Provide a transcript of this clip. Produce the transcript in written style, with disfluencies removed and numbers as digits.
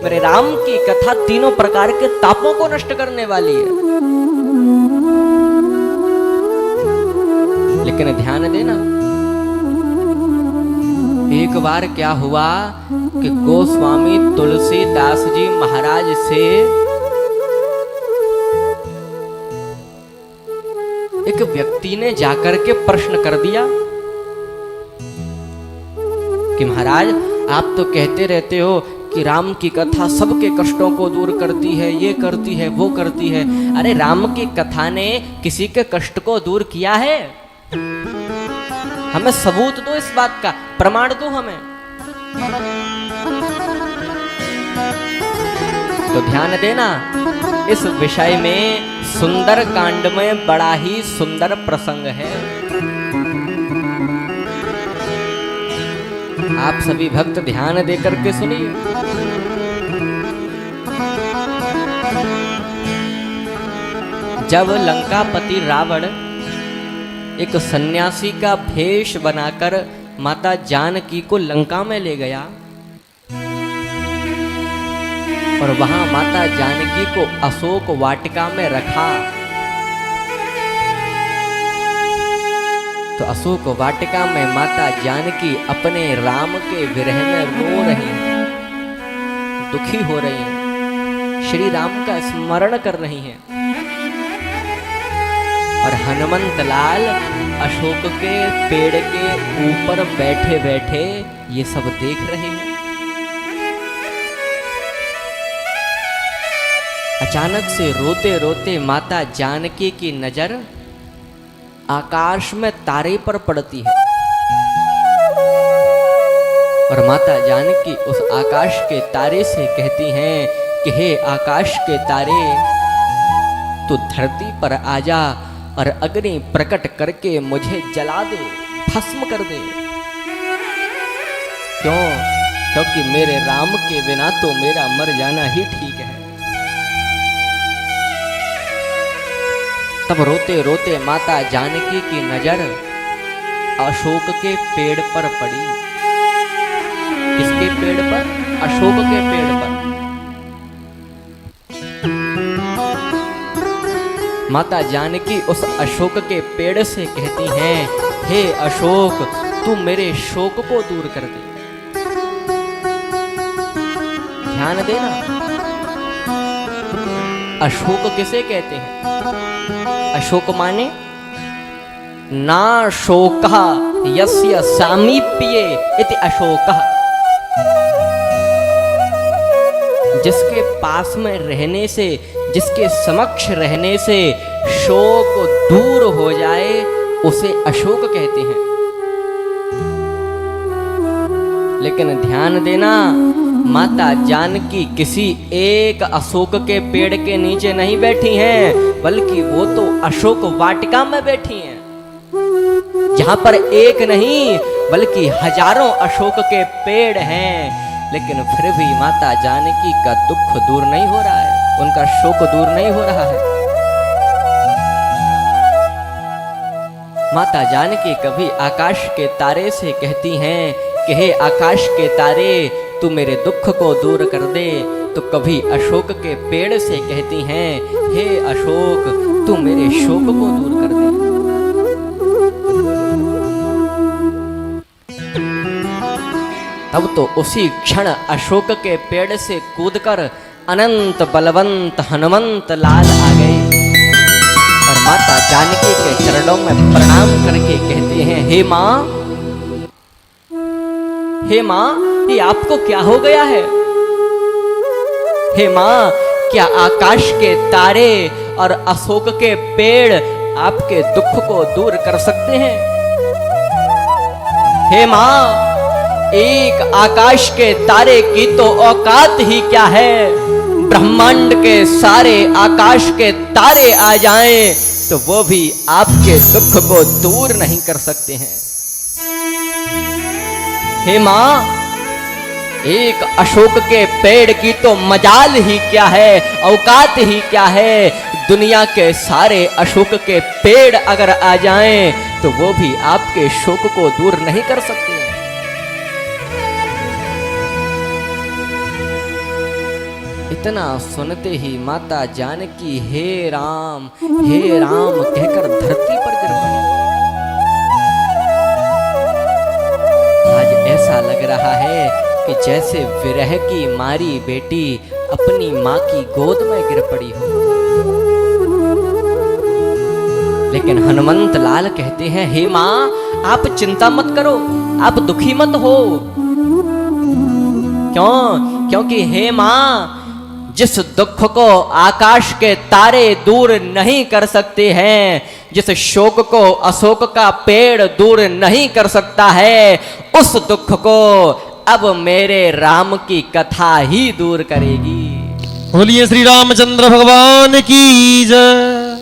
मेरे राम की कथा तीनों प्रकार के तापों को नष्ट करने वाली है। लेकिन ध्यान देना, एक बार क्या हुआ कि गोस्वामी तुलसीदास जी महाराज से एक व्यक्ति ने जाकर के प्रश्न कर दिया कि महाराज, आप तो कहते रहते हो कि राम की कथा सबके कष्टों को दूर करती है, ये करती है, वो करती है। अरे राम की कथा ने किसी के कष्ट को दूर किया है? हमें सबूत दो इस बात का, प्रमाण दो हमें। तो ध्यान देना, इस विषय में सुंदर कांड में बड़ा ही सुंदर प्रसंग है। आप सभी भक्त ध्यान देकर के सुनिए। जब लंकापति रावण एक सन्यासी का भेष बनाकर माता जानकी को लंका में ले गया और वहां माता जानकी को अशोक वाटिका में रखा, तो अशोक वाटिका में माता जानकी अपने राम के विरह में रो रही हैं, दुखी हो रही हैं, श्री राम का स्मरण कर रही हैं। और हनुमंत लाल अशोक के पेड़ के ऊपर बैठे बैठे ये सब देख रहे हैं। अचानक से रोते रोते माता जानकी की नजर आकाश में तारे पर पड़ती है और माता जानकी उस आकाश के तारे से कहती हैं कि हे आकाश के तारे, तू धरती पर आजा और अग्नि प्रकट करके मुझे जला दे, भस्म कर दे। क्यों? क्योंकि मेरे राम के बिना तो मेरा मर जाना ही ठीक है। तब रोते रोते माता जानकी की नजर अशोक के पेड़ पर पड़ी। किसके पेड़ पर? अशोक के पेड़ पर। माता जानकी उस अशोक के पेड़ से कहती हैं, हे अशोक, तू मेरे शोक को दूर कर दे। ध्यान देना, अशोक किसे कहते हैं? अशोक माने ना शोकः यस्य सामीप्ये इति अशोकः, जिसके पास में रहने से, जिसके समक्ष रहने से शोक दूर हो जाए उसे अशोक कहते हैं। लेकिन ध्यान देना, माता जानकी किसी एक अशोक के पेड़ के नीचे नहीं बैठी हैं, बल्कि वो तो अशोक वाटिका में बैठी हैं, जहां पर एक नहीं बल्कि हजारों अशोक के पेड़ हैं। लेकिन फिर भी माता जानकी का दुख दूर नहीं हो रहा है, उनका शोक दूर नहीं हो रहा है। माता जानकी कभी आकाश के तारे से कहती हैं कि हे आकाश के तारे, तू मेरे दुख को दूर कर दे, तो कभी अशोक के पेड़ से कहती हैं, हे अशोक, तू मेरे शोक को दूर कर दे। तब तो उसी क्षण अशोक के पेड़ से कूदकर अनंत बलवंत हनुमंत लाल आ गए और माता जानकी के चरणों में प्रणाम करके कहते हैं, हे माँ, हे माँ, ये आपको क्या हो गया है? हे माँ, क्या आकाश के तारे और अशोक के पेड़ आपके दुख को दूर कर सकते हैं? हे माँ, एक आकाश के तारे की तो औकात ही क्या है, ब्रह्मांड के सारे आकाश के तारे आ जाएं तो वो भी आपके दुख को दूर नहीं कर सकते हैं। हे माँ, एक अशोक के पेड़ की तो मजाल ही क्या है, औकात ही क्या है, दुनिया के सारे अशोक के पेड़ अगर आ जाएं तो वो भी आपके शोक को दूर नहीं कर सकते हैं। इतना सुनते ही माता जानकी हे राम कहकर धरती पर गिर पड़ी। आज ऐसा लग रहा है कि जैसे विरह की मारी बेटी अपनी माँ की गोद में गिर पड़ी हो। लेकिन हनुमंत लाल कहते हैं, हे माँ आप चिंता मत करो, आप दुखी मत हो। क्यों? क्योंकि हे माँ जिस दुख को आकाश के तारे दूर नहीं कर सकते हैं, जिस शोक को अशोक का पेड़ दूर नहीं कर सकता है, उस दुख को अब मेरे राम की कथा ही दूर करेगी। बोलिए श्री रामचंद्र भगवान की जय।